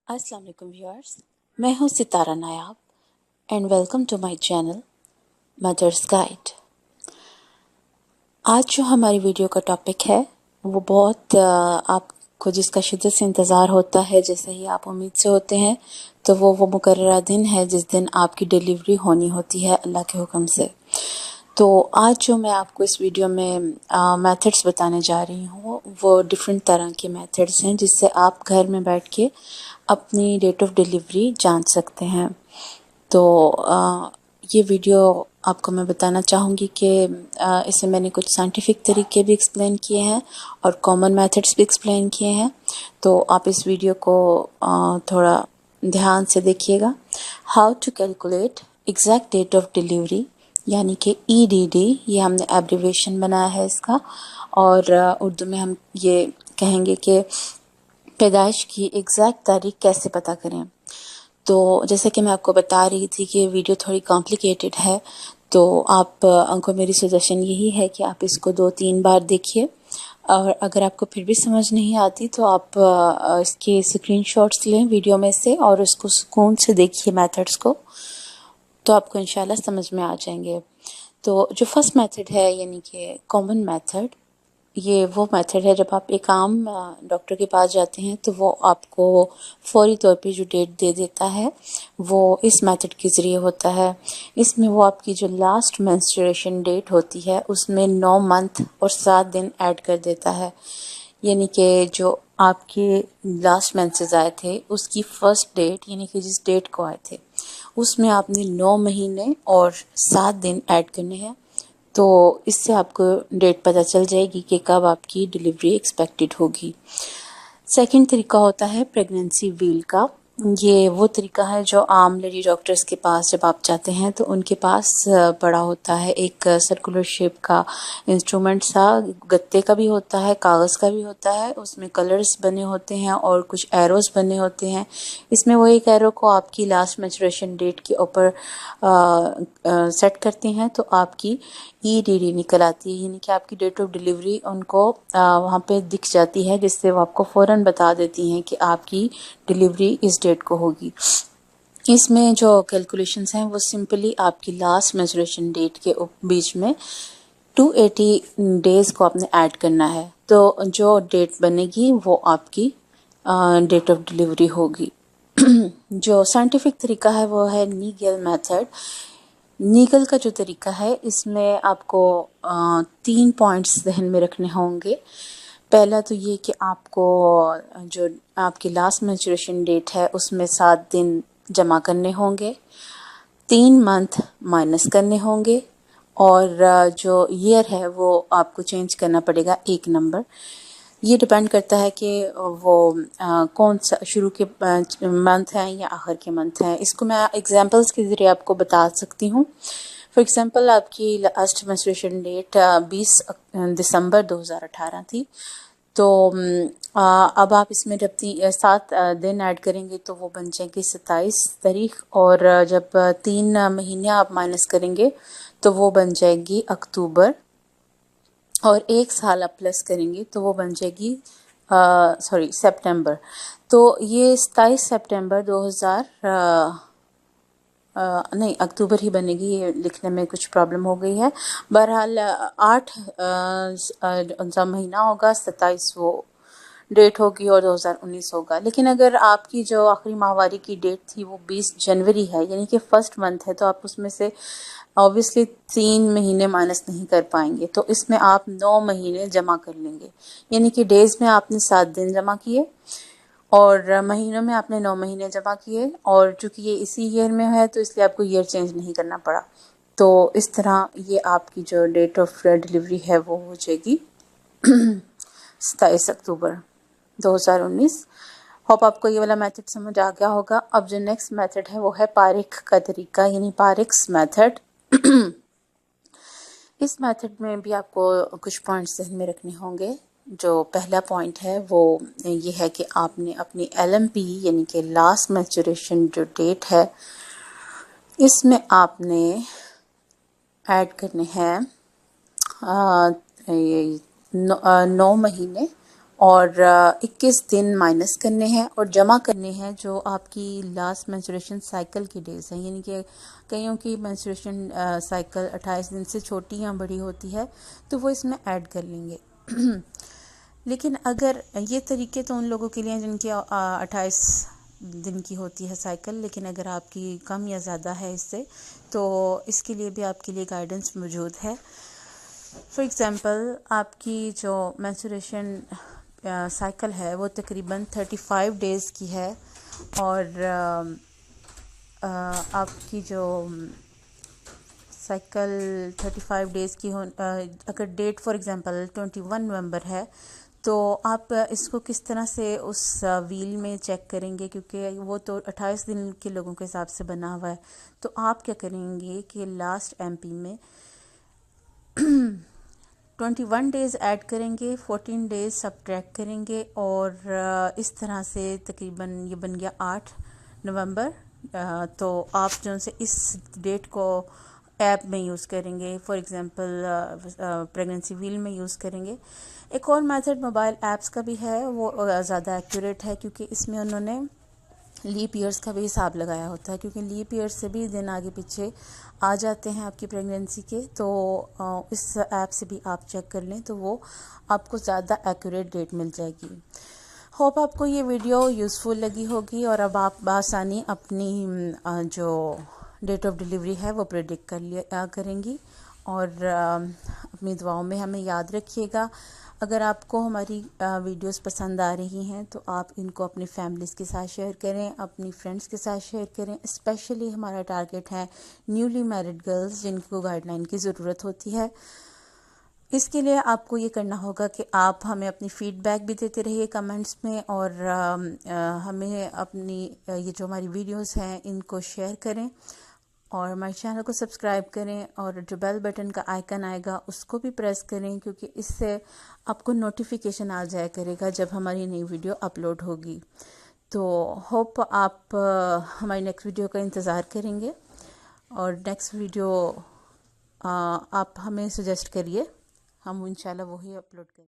अस्सलाम वालेकुम व्यूअर्स, मैं हूं Sitara Nayab and welcome to my channel mothers guide. आज जो हमारी वीडियो का टॉपिक है वो बहुत आपको जिसका शिद्दत से इंतज़ार होता है, जैसे ही आप उम्मीद से होते हैं, तो वो मुकर्ररा दिन है जिस दिन आपकी डिलीवरी होनी होती है अल्लाह के हुक्म से। तो आज जो मैं आपको इस वीडियो में मेथड्स बताने जा रही हूँ वो डिफरेंट तरह के मेथड्स हैं जिससे आप घर में बैठ के अपनी डेट ऑफ डिलीवरी जान सकते हैं। तो ये वीडियो आपको मैं बताना चाहूँगी कि इससे मैंने कुछ साइंटिफिक तरीके भी एक्सप्लेन किए हैं और कॉमन मेथड्स भी एक्सप्लेन किए हैं। तो आप इस वीडियो को थोड़ा ध्यान से देखिएगा। How to calculate exact date of delivery यानी कि EDD, ये हमने एब्रीविएशन बनाया है इसका, और उर्दू में हम ये कहेंगे कि पैदाइश की एग्जैक्ट तारीख कैसे पता करें। तो जैसे कि मैं आपको बता रही थी कि वीडियो थोड़ी कॉम्प्लिकेटेड है, तो आपको मेरी सजेशन यही है कि आप इसको 2-3 बार देखिए, और अगर आपको फिर भी समझ नहीं आती तो आप इसके स्क्रीनशॉट्स लें वीडियो में से और उसको सुकून से देखिए मेथड्स को, तो आपको इंशाल्लाह समझ में आ जाएंगे। तो जो फर्स्ट मेथड है यानी कि कॉमन मेथड, ये वो मेथड है जब आप एक आम डॉक्टर के पास जाते हैं तो वो आपको फौरी तौर पे जो डेट दे देता है वो इस मेथड के ज़रिए होता है। इसमें वो आपकी जो लास्ट मेंस्ट्रुएशन डेट होती है उसमें 9 मंथ और 7 दिन ऐड कर देता है, यानी कि जो आपके लास्ट मेंसेस आए थे उसकी फर्स्ट डेट यानी कि जिस डेट को आए थे उसमें आपने 9 महीने और 7 दिन ऐड करने हैं। तो इससे आपको डेट पता चल जाएगी कि कब आपकी डिलीवरी एक्सपेक्टेड होगी। सेकंड तरीका होता है प्रेगनेंसी व्हील का। ये वो तरीका है जो आम लेडी डॉक्टर्स के पास जब आप जाते हैं तो उनके पास पड़ा होता है, एक सर्कुलर शेप का इंस्ट्रूमेंट सा, गत्ते का भी होता है, कागज़ का भी होता है, उसमें कलर्स बने होते हैं और कुछ एरोज बने होते हैं। इसमें वो एक एरो को आपकी लास्ट मेंस्ट्रुएशन डेट के ऊपर सेट करते हैं तो आपकी EDD निकल आती है, यानी कि आपकी डेट ऑफ डिलीवरी उनको वहाँ पे दिख जाती है, जिससे वो आपको फ़ौरन बता देती हैं कि आपकी डिलीवरी इस डेट को होगी। इसमें जो कैलकुलेशंस हैं वो सिंपली आपकी लास्ट मेंस्ट्रुएशन डेट के बीच में 280 डेज़ को आपने ऐड करना है, तो जो डेट बनेगी वो आपकी डेट ऑफ डिलीवरी होगी। जो साइंटिफिक तरीका है वो है नीगल मेथड। नीगल का जो तरीका है इसमें आपको 3 पॉइंट्स ध्यान में रखने होंगे। पहला तो ये कि आपको जो आपकी लास्ट मेंस्ट्रुएशन डेट है उसमें 7 दिन जमा करने होंगे, 3 मंथ माइनस करने होंगे, और जो ईयर है वो आपको चेंज करना पड़ेगा 1 नंबर। ये डिपेंड करता है कि वो कौन सा शुरू के मंथ हैं या आखिर के मंथ हैं। इसको मैं एग्जांपल्स के ज़रिए आपको बता सकती हूँ। फॉर एग्जांपल आपकी लास्ट मेंस्ट्रुएशन डेट 20 दिसंबर 2018 थी, तो अब आप इसमें जब 7 दिन ऐड करेंगे तो वो बन जाएंगे 27 तारीख, और जब 3 महीने आप माइनस करेंगे तो वो बन जाएगी अक्टूबर, और 1 साल आप प्लस करेंगे तो वो बन जाएगी सितंबर। तो ये 27 सितंबर 2000 नहीं, अक्टूबर ही बनेगी, ये लिखने में कुछ प्रॉब्लम हो गई है। बहरहाल 8 महीना होगा, 27 वो डेट होगी और 2019 होगा। लेकिन अगर आपकी जो आखिरी माहवारी की डेट थी वो 20 जनवरी है यानी कि फर्स्ट मंथ है, तो आप उसमें से ऑब्वियसली 3 महीने माइनस नहीं कर पाएंगे, तो इसमें आप 9 महीने जमा कर लेंगे, यानी कि डेज में आपने 7 दिन जमा किए और महीनों में आपने 9 महीने जमा किए, और चूंकि ये इसी ईयर में है तो इसलिए आपको ईयर चेंज नहीं करना पड़ा। तो इस तरह ये आपकी जो डेट ऑफ डिलीवरी है वो हो जाएगी 27 अक्टूबर 2019। होप आपको ये वाला मेथड समझ आ गया होगा। अब जो नेक्स्ट मेथड है वो है पारिख का तरीका, यानी पारिक्स मेथड। इस मेथड में भी आपको कुछ पॉइंट्स ध्यान में रखने होंगे। जो पहला पॉइंट है वो ये है कि आपने अपनी LMP यानी कि लास्ट मेंस्ट्रुएशन जो डेट है इसमें आपने ऐड करने हैं 9 महीने اور 21 دن مائنس کرنے ہیں اور جمع کرنے ہیں جو آپ کی لاسٹ مینسٹریشن سائیکل کی ڈیز ہیں، یعنی کہ کئیوں کی مینسٹریشن سائیکل 28 دن سے چھوٹی یا بڑی ہوتی ہے تو وہ اس میں ایڈ کر لیں گے۔ لیکن اگر یہ طریقے تو ان لوگوں کے لیے جن کی 28 دن کی ہوتی ہے سائیکل، لیکن اگر آپ کی کم یا زیادہ ہے اس سے تو اس کے لیے بھی آپ کے لیے گائیڈنس موجود ہے۔ فار ایگزامپل آپ کی جو مینسٹریشن سائیکل ہے وہ تقریباً 35 ڈیز کی ہے، اور آپ کی جو سائیکل 35 ڈیز کی اگر ڈیٹ فار ایگزامپل 21 نومبر ہے تو آپ اس کو کس طرح سے اس ویل میں چیک کریں گے، کیونکہ وہ تو 28 دن کے لوگوں کے حساب سے بنا ہوا ہے۔ تو آپ کیا کریں گے کہ لاسٹ ایم پی میں 21 ڈیز ایڈ کریں گے، 14 ڈیز سبٹریکٹ کریں گے، اور اس طرح سے تقریباً یہ بن گیا 8 نومبر۔ تو آپ جو سے اس ڈیٹ کو ایپ میں یوز کریں گے، فار ایگزامپل پریگننسی ویل میں یوز کریں گے۔ ایک اور میتھڈ موبائل ایپس کا بھی ہے، وہ زیادہ ایکوریٹ ہے کیونکہ اس میں انہوں نے لیپ ایئرس کا بھی حساب لگایا ہوتا ہے، کیونکہ لیپ ایئرس سے بھی دن آگے پیچھے آ جاتے ہیں آپ کی پریگننسی کے، تو اس ایپ سے بھی آپ چیک کر لیں تو وہ آپ کو زیادہ ایکوریٹ ڈیٹ مل جائے گی۔ ہوپ آپ کو یہ ویڈیو یوزفل لگی ہوگی، اور اب آپ بآسانی اپنی جو ڈیٹ آف ڈیلیوری ہے وہ پریڈکٹ کریں گی، اور اپنی دعاؤں میں ہمیں یاد رکھیے گا۔ اگر آپ کو ہماری ویڈیوز پسند آ رہی ہیں تو آپ ان کو اپنی فیملیز کے ساتھ شیئر کریں، اپنی فرینڈز کے ساتھ شیئر کریں۔ اسپیشلی ہمارا ٹارگیٹ ہے نیولی میرڈ گرلز جن کو گائیڈ لائن کی ضرورت ہوتی ہے۔ اس کے لیے آپ کو یہ کرنا ہوگا کہ آپ ہمیں اپنی فیڈ بیک بھی دیتے رہیے کمنٹس میں، اور ہمیں اپنی یہ جو ہماری ویڈیوز ہیں ان کو شیئر کریں، اور ہمارے چینل کو سبسکرائب کریں، اور جو بیل بٹن کا آئیکن آئے گا اس کو بھی پریس کریں، کیونکہ اس سے آپ کو نوٹیفیکیشن آ جایا کرے گا جب ہماری نئی ویڈیو اپلوڈ ہوگی۔ تو ہوپ آپ ہماری نیکسٹ ویڈیو کا انتظار کریں گے، اور نیکسٹ ویڈیو آپ ہمیں سجیسٹ کریے، ہم انشاءاللہ وہی اپلوڈ کریں۔